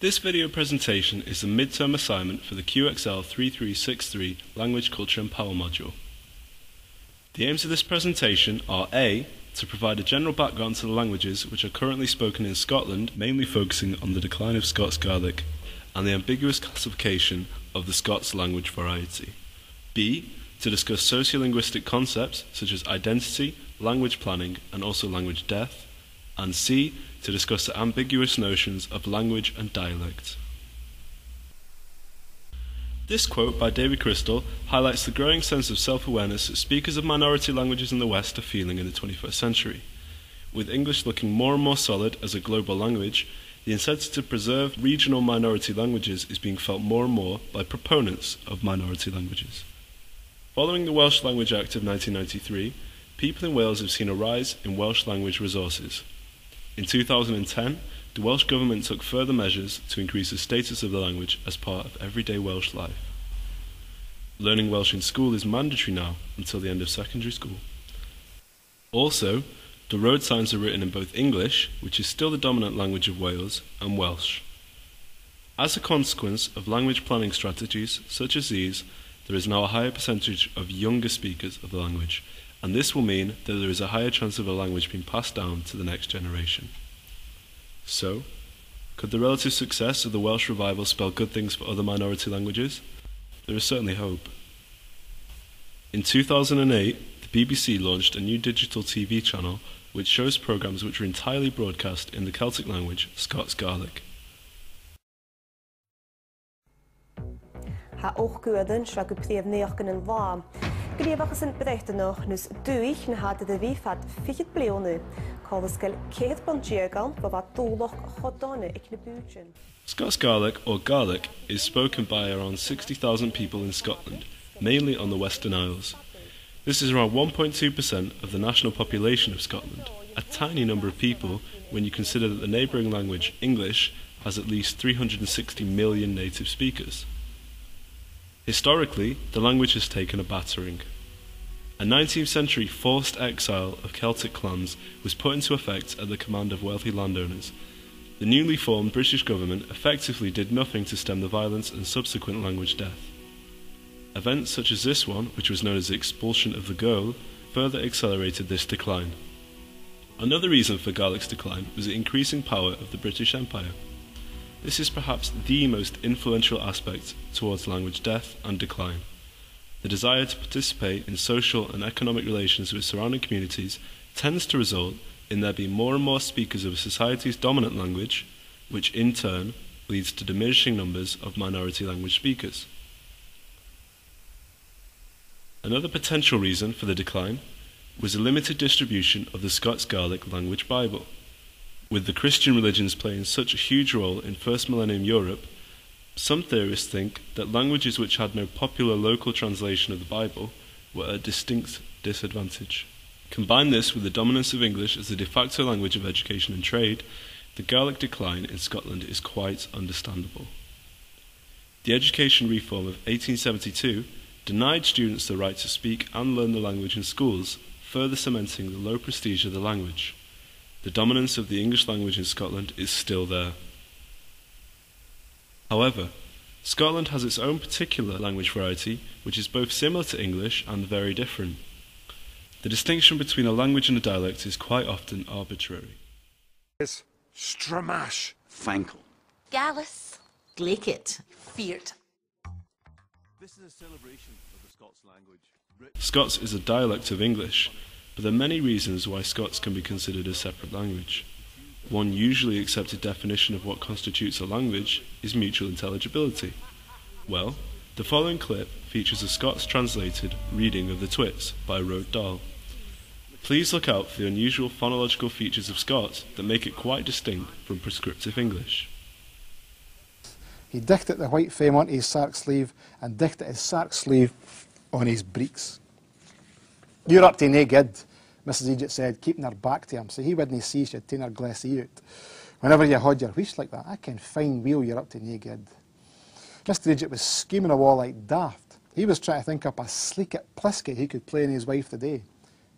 This video presentation is the midterm assignment for the QXL3363 Language, Culture and Power module. The aims of this presentation are A. To provide a general background to the languages which are currently spoken in Scotland, mainly focusing on the decline of Scots Gaelic and the ambiguous classification of the Scots language variety. B. To discuss sociolinguistic concepts such as identity, language planning and also language death. And C. To discuss the ambiguous notions of language and dialect. This quote by David Crystal highlights the growing sense of self-awareness that speakers of minority languages in the West are feeling in the 21st century. With English looking more and more solid as a global language, the incentive to preserve regional minority languages is being felt more and more by proponents of minority languages. Following the Welsh Language Act of 1993, people in Wales have seen a rise in Welsh language resources. In 2010, the Welsh Government took further measures to increase the status of the language as part of everyday Welsh life. Learning Welsh in school is mandatory now until the end of secondary school. Also, the road signs are written in both English, which is still the dominant language of Wales, and Welsh. As a consequence of language planning strategies such as these, there is now a higher percentage of younger speakers of the language, and this will mean that there is a higher chance of a language being passed down to the next generation. So, could the relative success of the Welsh revival spell good things for other minority languages? There is certainly hope. In 2008, the BBC launched a new digital TV channel which shows programmes which are entirely broadcast in the Celtic language, Scots Gaelic. Ha ochgueden shrag upleef neochen en warm. Gleefachas in berichten nog nus duich na hadden de wiefat ficht bleone. Kolskel keet bonjegan wat dooloch godone ik nebuchen. Scots Gaelic, or Gaelic, is spoken by around 60,000 people in Scotland, mainly on the Western Isles. This is around 1.2% of the national population of Scotland, a tiny number of people when you consider that the neighbouring language, English, has at least 360 million native speakers. Historically, the language has taken a battering. A 19th century forced exile of Celtic clans was put into effect at the command of wealthy landowners. The newly formed British government effectively did nothing to stem the violence and subsequent language death. Events such as this one, which was known as the expulsion of the Gael, further accelerated this decline. Another reason for Gaelic's decline was the increasing power of the British Empire. This is perhaps the most influential aspect towards language death and decline. The desire to participate in social and economic relations with surrounding communities tends to result in there being more and more speakers of a society's dominant language, which in turn leads to diminishing numbers of minority language speakers. Another potential reason for the decline was the limited distribution of the Scots Gaelic language Bible. With the Christian religions playing such a huge role in first millennium Europe, some theorists think that languages which had no popular local translation of the Bible were at a distinct disadvantage. Combine this with the dominance of English as the de facto language of education and trade, the Gaelic decline in Scotland is quite understandable. The education reform of 1872 denied students the right to speak and learn the language in schools, further cementing the low prestige of the language. The dominance of the English language in Scotland is still there. However, Scotland has its own particular language variety, which is both similar to English and very different. The distinction between a language and a dialect is quite often arbitrary. It's Stramash, Fankel, Gallus, Glaikit, Feared. This is a celebration of the Scots language. Scots is a dialect of English, but there are many reasons why Scots can be considered a separate language. One usually accepted definition of what constitutes a language is mutual intelligibility. Well, the following clip features a Scots translated reading of the Twits by Roald Dahl. Please look out for the unusual phonological features of Scots that make it quite distinct from prescriptive English. He dichted the white fame onto his sark sleeve and dichted his sark sleeve on his breeks. You're up to nae good, Mrs. Egypt said, keeping her back to him, so he wouldn't see she'd taken her glassy out. Whenever you had your wheesh like that, I can fine wheel you're up to nae good. Mr. Egypt was scheming a wall like daft. He was trying to think up a sleek at plisky he could play in his wife today.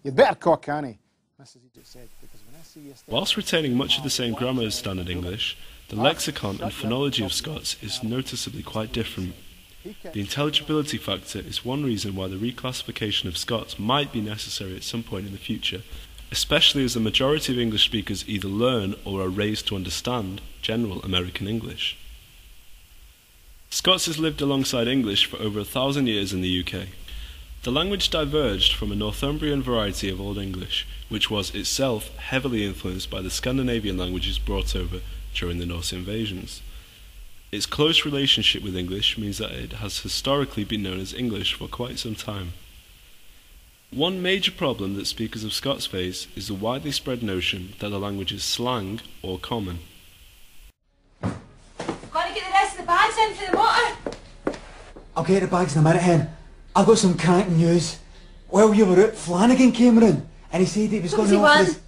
You'd better cock Annie, Mrs. Egypt said, because when I see you... Whilst retaining much of the same grammar as standard English, The lexicon and phonology of Scots is noticeably quite different. The intelligibility factor is one reason why the reclassification of Scots might be necessary at some point in the future, especially as the majority of English speakers either learn or are raised to understand general American English. Scots has lived alongside English for over 1,000 years in the UK. The language diverged from a Northumbrian variety of Old English, which was itself heavily influenced by the Scandinavian languages brought over during the Norse invasions. Its close relationship with English means that it has historically been known as English for quite some time. One major problem that speakers of Scots face is the widely spread notion that the language is slang or common. Gonna get the rest of the bags in for the motor? I'll get the bags in a minute, hen. I've got some cracking news. While you were out, Flanagan came round and he said he was going to offer us...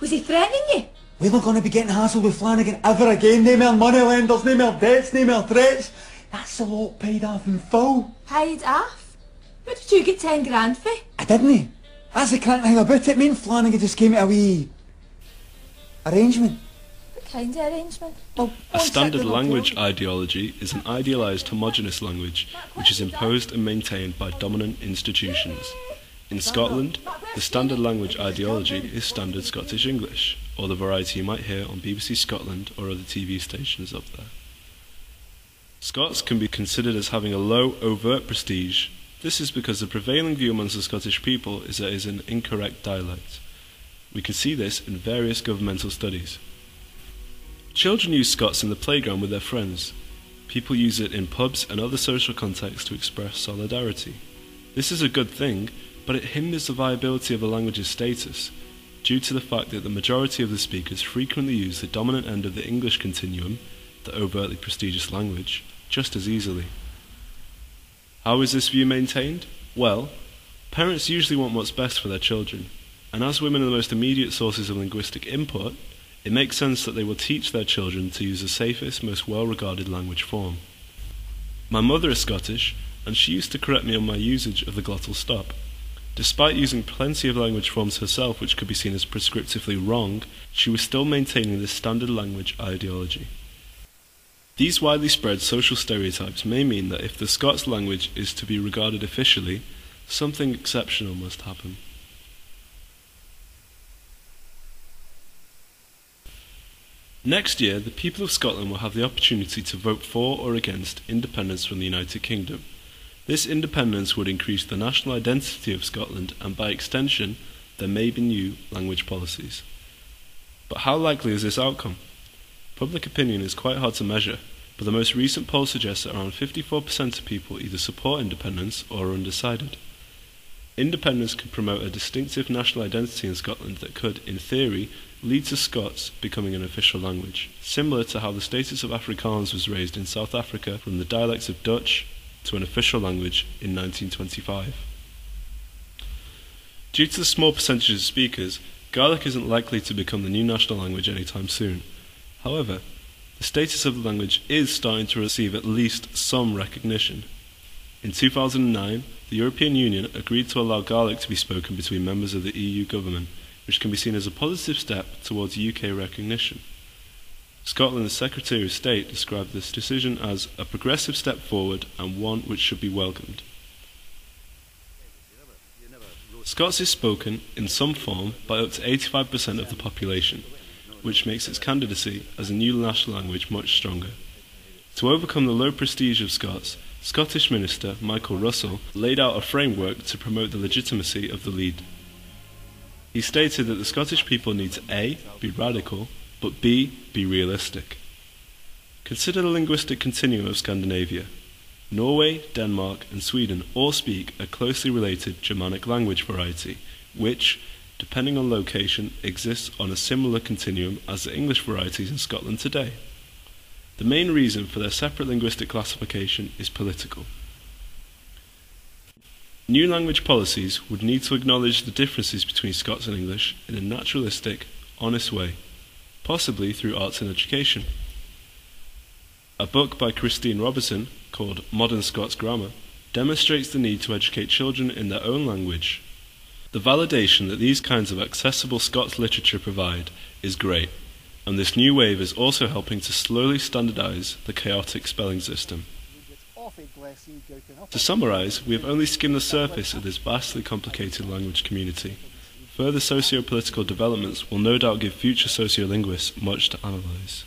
Was he threatening you? We were going to be getting hassled with Flanagan ever again. No more money lenders, no more debts, no more threats. That's the lot paid off in full. Paid off? What did you get 10 grand for? I didn't he? That's the crank thing about it. Me and Flanagan just came to a wee... arrangement. What kind of arrangement? Well, A standard language ideology is an idealized homogeneous language which is imposed and maintained by dominant institutions. In Scotland, the standard language ideology is Standard Scottish English, or the variety you might hear on BBC Scotland or other TV stations up there. Scots can be considered as having a low overt prestige. This is because the prevailing view amongst the Scottish people is that it is an incorrect dialect. We can see this in various governmental studies. Children use Scots in the playground with their friends. People use it in pubs and other social contexts to express solidarity. This is a good thing, but it hinders the viability of the language's status, due to the fact that the majority of the speakers frequently use the dominant end of the English continuum, the overtly prestigious language, just as easily. How is this view maintained? Well, parents usually want what's best for their children, and as women are the most immediate sources of linguistic input, it makes sense that they will teach their children to use the safest, most well-regarded language form. My mother is Scottish, and she used to correct me on my usage of the glottal stop. Despite using plenty of language forms herself which could be seen as prescriptively wrong, she was still maintaining this standard language ideology. These widely spread social stereotypes may mean that if the Scots language is to be regarded officially, something exceptional must happen. Next year, the people of Scotland will have the opportunity to vote for or against independence from the United Kingdom. This independence would increase the national identity of Scotland and, by extension, there may be new language policies. But how likely is this outcome? Public opinion is quite hard to measure, but the most recent poll suggests that around 54% of people either support independence or are undecided. Independence could promote a distinctive national identity in Scotland that could, in theory, lead to Scots becoming an official language, similar to how the status of Afrikaans was raised in South Africa from the dialects of Dutch to an official language in 1925. Due to the small percentage of speakers, Gaelic isn't likely to become the new national language anytime soon. However, the status of the language is starting to receive at least some recognition. In 2009, the European Union agreed to allow Gaelic to be spoken between members of the EU government, which can be seen as a positive step towards UK recognition. Scotland's Secretary of State described this decision as a progressive step forward and one which should be welcomed. Scots is spoken in some form by up to 85% of the population, which makes its candidacy as a new national language much stronger. To overcome the low prestige of Scots, Scottish Minister Michael Russell laid out a framework to promote the legitimacy of the lead. He stated that the Scottish people need to A. be radical, but B. be realistic. Consider the linguistic continuum of Scandinavia. Norway, Denmark and Sweden all speak a closely related Germanic language variety, which, depending on location, exists on a similar continuum as the English varieties in Scotland today. The main reason for their separate linguistic classification is political. New language policies would need to acknowledge the differences between Scots and English in a naturalistic, honest way, possibly through arts and education. A book by Christine Robertson, called Modern Scots Grammar, demonstrates the need to educate children in their own language. The validation that these kinds of accessible Scots literature provide is great, and this new wave is also helping to slowly standardise the chaotic spelling system. To summarise, we have only skimmed the surface of this vastly complicated language community. Further socio-political developments will no doubt give future sociolinguists much to analyse.